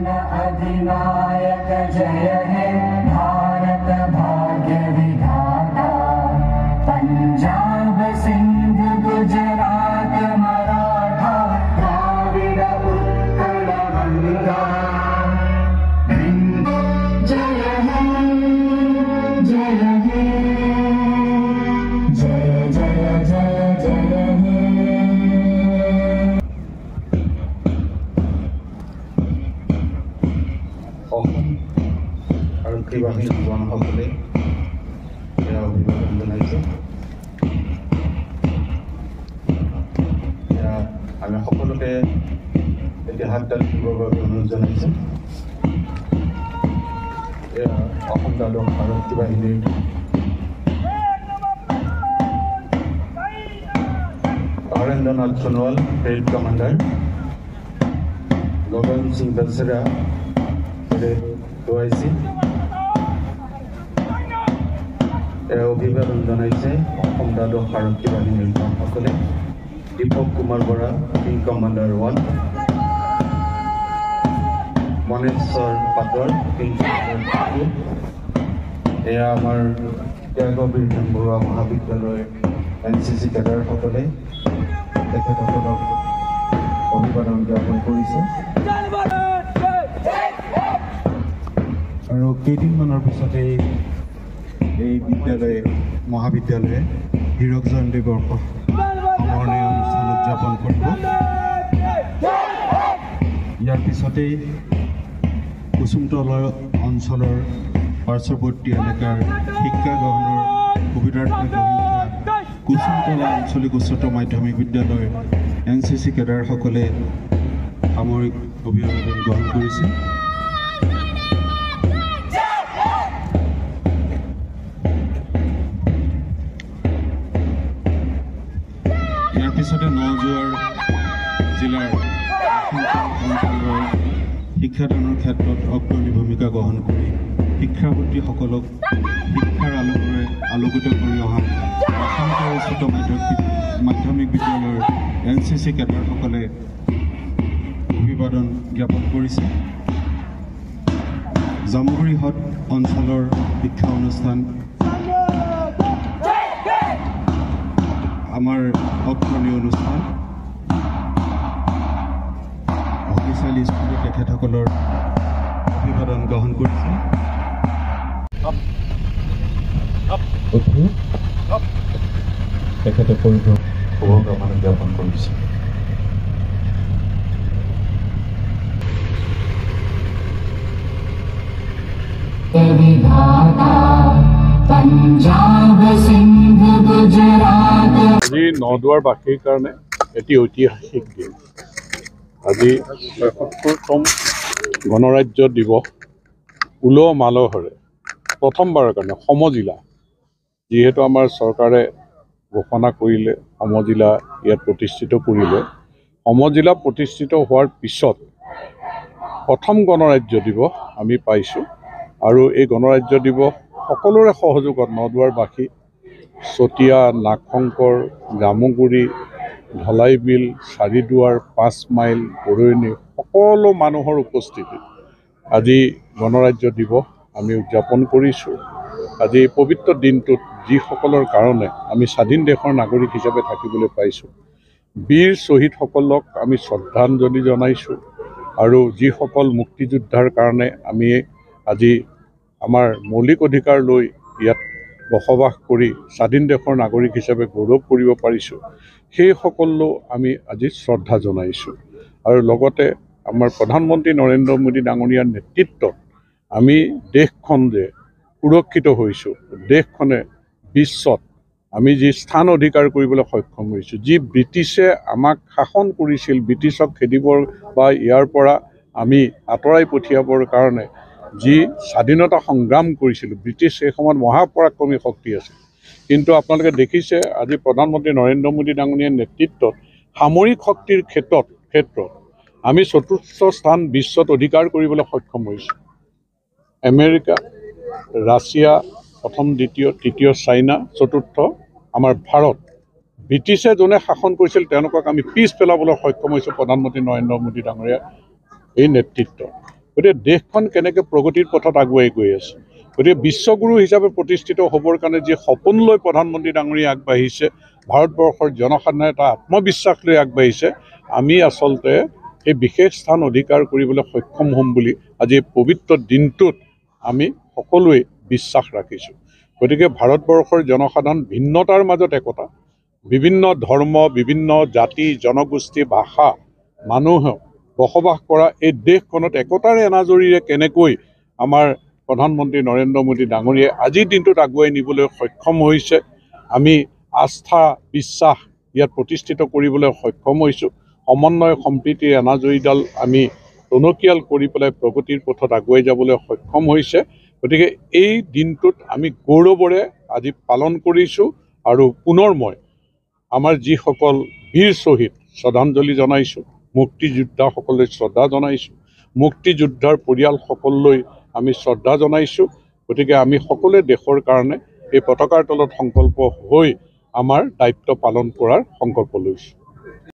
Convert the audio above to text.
अधिनायक जय हे भारत भाग्य विधाता पंजाब सिंध गुजरात मराठा द्राविड़ उत्कल गंगा जय हे जय हे जय जय जय जय हे আৰক্ষী বাহিনীৰ জোৱানসকলে এয়া অভিবাদন জনাইছে। এয়া আমি সকলোকে এতিয়া হাততালি দিবৰ বাবে অনুৰোধ জনাইছে। এয়া অসম দ্বাদশ আৰক্ষী বাহিনীৰ হৰেন্দ্ৰনাথ সোণোৱাল ফিল্ড কমাণ্ডাৰ, গগন সিং দলচেৰা OIC অভিবাদন জনাইছে অসম দ্বাদশ আৰক্ষী বাহিনীৰ জোৱানসকলে। দীপক কুমাৰ বৰা ফিল্ড কমাণ্ডাৰ 1, মনেশ্বৰ পাটৰ ফিল্ড কমাণ্ডাৰ 2। এয়া আমাৰ ত্যাগবীৰ বৰুৱা মহাবিদ্যালয়ৰ NCC কেডাৰসকলে তেখেতসকলক অভিবাদন জ্ঞাপন কৰিছে। আৰু কেইদিনমানৰ পিছতে এই মহাবিদ্যালয়ে হীৰক জয়ন্তী বৰ্ষ সামৰণি অনুষ্ঠান উদযাপন কৰিব। ইয়াৰ পিছতেই কুসুমতলা অঞ্চলৰ পাৰ্শ্বৱৰ্তী এলেকাৰ শিক্ষা গ্ৰহণৰ সুবিধাৰ্থে গঢ়ি উঠা কুসুমতলা আঞ্চলিক উচ্চতৰ মাধ্যমিক বিদ্যালয়ৰ NCC কেডাৰসকলে সামৰিক অভিবাদন গ্ৰহণ কৰিছে। ইয়াৰ পিছতে নজোৱাৰ জিলাৰ অঞ্চলৰ শিক্ষাদানৰ ক্ষেত্ৰত অগ্ৰণী ভূমিকা গ্ৰহণ কৰি শিক্ষাৰ্থীসকলক শিক্ষাৰ আলোকেৰে আলোকিত কৰি অহা অসমৰ উচ্চতৰ মাধ্যমিক বিদ্যালয়ৰ NCC কেডাৰসকলে অভিবাদন জ্ঞাপন কৰিছে। জামুগুৰিহট অঞ্চলৰ শিক্ষা অনুষ্ঠান আমাৰ অগ্ৰণী অনুষ্ঠান হকিচালি স্কুলে তেখেতসকলৰ অভিবাদন গ্ৰহণ কৰিছে। তেখেতসকলক শুভকামনা জ্ঞাপন কৰিছে। আজি নদুৱাৰবাসীৰ কাৰণে এটি ঐতিহাসিক দিন। আজি ৭৫তম গণৰাজ্য দিৱস উলহ মালহেৰে প্ৰথমবাৰৰ কাৰণে সমজিলা, যিহেতু আমাৰ চৰকাৰে ঘোষণা কৰিলে সমজিলা ইয়াত প্ৰতিষ্ঠিত কৰিলে, সমজিলা প্ৰতিষ্ঠিত হোৱাৰ পিছত প্ৰথম গণৰাজ্য দিৱস আমি পাইছোঁ। আৰু এই গণৰাজ্য দিৱস সকলোৰে সহযোগত নদুৱাৰবাসী, চতিয়া, নাগশংকৰ, জামুগুৰি, ঢলাইবিল, চাৰিদুৱাৰ, 5 মাইল, বৰৈনী সকলো মানুহৰ উপস্থিতিত আজি গণৰাজ্য দিৱস আমি উদযাপন কৰিছোঁ। আজি পবিত্ৰ দিনটোত যিসকলৰ কাৰণে আমি স্বাধীন দেশৰ নাগৰিক হিচাপে থাকিবলৈ পাইছোঁ, বীৰ শ্বহীদসকলক আমি শ্ৰদ্ধাঞ্জলি জনাইছোঁ। আৰু যিসকল মুক্তিযোদ্ধাৰ কাৰণে আমি আজি আমাৰ মৌলিক অধিকাৰ লৈ ইয়াত বসবাস কৰি স্বাধীন দেশৰ নাগৰিক হিচাপে গৌৰৱ কৰিব পাৰিছোঁ, সেইসকললৈ আমি আজি শ্ৰদ্ধা জনাইছোঁ। আৰু লগতে আমাৰ প্ৰধানমন্ত্ৰী নৰেন্দ্ৰ মোদী ডাঙৰীয়াৰ নেতৃত্বত আমি দেশখন যে সুৰক্ষিত হৈছোঁ, দেশখনে বিশ্বত আমি যি স্থান অধিকাৰ কৰিবলৈ সক্ষম হৈছোঁ। যি ব্ৰিটিছে আমাক শাসন কৰিছিল, ব্ৰিটিছক খেদিবৰ বা ইয়াৰ পৰা আমি আঁতৰাই পঠিয়াবৰ কাৰণে যি স্বাধীনতা সংগ্ৰাম কৰিছিলোঁ, ব্ৰিটিছ সেই সময়ত মহাপৰাক্ৰমী শক্তি আছিল। কিন্তু আপোনালোকে দেখিছে আজি প্ৰধানমন্ত্ৰী নৰেন্দ্ৰ মোদী ডাঙৰীয়াৰ নেতৃত্বত সামৰিক শক্তিৰ ক্ষেত্ৰত আমি ৪ৰ্থ স্থান বিশ্বত অধিকাৰ কৰিবলৈ সক্ষম হৈছোঁ। আমেৰিকা, ৰাছিয়া প্ৰথম, দ্বিতীয়, তৃতীয় চাইনা, চতুৰ্থ আমাৰ ভাৰত। ব্ৰিটিছে যোনে শাসন কৰিছিল তেওঁলোকক আমি পিছ পেলাবলৈ সক্ষম হৈছোঁ প্ৰধানমন্ত্ৰী নৰেন্দ্ৰ মোদী ডাঙৰীয়াৰ এই নেতৃত্ব। গতিকে দেশখন কেনেকৈ প্ৰগতিৰ পথত আগুৱাই গৈ আছে। গতিকে বিশ্বগুৰু হিচাপে প্ৰতিষ্ঠিত হ'বৰ কাৰণে যি সপোন লৈ প্ৰধানমন্ত্ৰী ডাঙৰীয়া আগবাঢ়িছে, ভাৰতবৰ্ষৰ জনসাধাৰণে এটা আত্মবিশ্বাস লৈ আগবাঢ়িছে, আমি আচলতে সেই বিশেষ স্থান অধিকাৰ কৰিবলৈ সক্ষম হ'ম বুলি আজি পবিত্ৰ দিনটোত আমি সকলোৱে বিশ্বাস ৰাখিছোঁ। গতিকে ভাৰতবৰ্ষৰ জনসাধাৰণ ভিন্নতাৰ মাজত একতা, বিভিন্ন ধৰ্ম, বিভিন্ন জাতি, জনগোষ্ঠী, ভাষা মানুহ বসবাস কৰা এই দেশখনত একতাৰে এনাজৰীৰে কেনেকৈ আমাৰ প্ৰধানমন্ত্ৰী নৰেন্দ্ৰ মোদী ডাঙৰীয়াই আজিৰ দিনটোত আগুৱাই নিবলৈ সক্ষম হৈছে, আমি আস্থা বিশ্বাস ইয়াত প্ৰতিষ্ঠিত কৰিবলৈ সক্ষম হৈছোঁ। সমন্বয় সম্প্ৰীতিৰ এনাজৰীডাল আমি টনকিয়াল কৰি পেলাই প্ৰগতিৰ পথত আগুৱাই যাবলৈ সক্ষম হৈছে। গতিকে এই দিনটোত আমি গৌৰৱেৰে আজি পালন কৰিছোঁ আৰু পুনৰ মই আমাৰ যিসকল বীৰ শ্বহীদ শ্ৰদ্ধাঞ্জলি জনাইছোঁ, মুক্তিযোদ্ধাসকললৈ শ্ৰদ্ধা জনাইছোঁ, মুক্তিযোদ্ধাৰ পৰিয়ালসকললৈ আমি শ্ৰদ্ধা জনাইছোঁ। গতিকে আমি সকলোৱে দেশৰ কাৰণে এই পতাকাৰ তলত সংকল্প হৈ আমাৰ দায়িত্ব পালন কৰাৰ সংকল্প লৈছোঁ।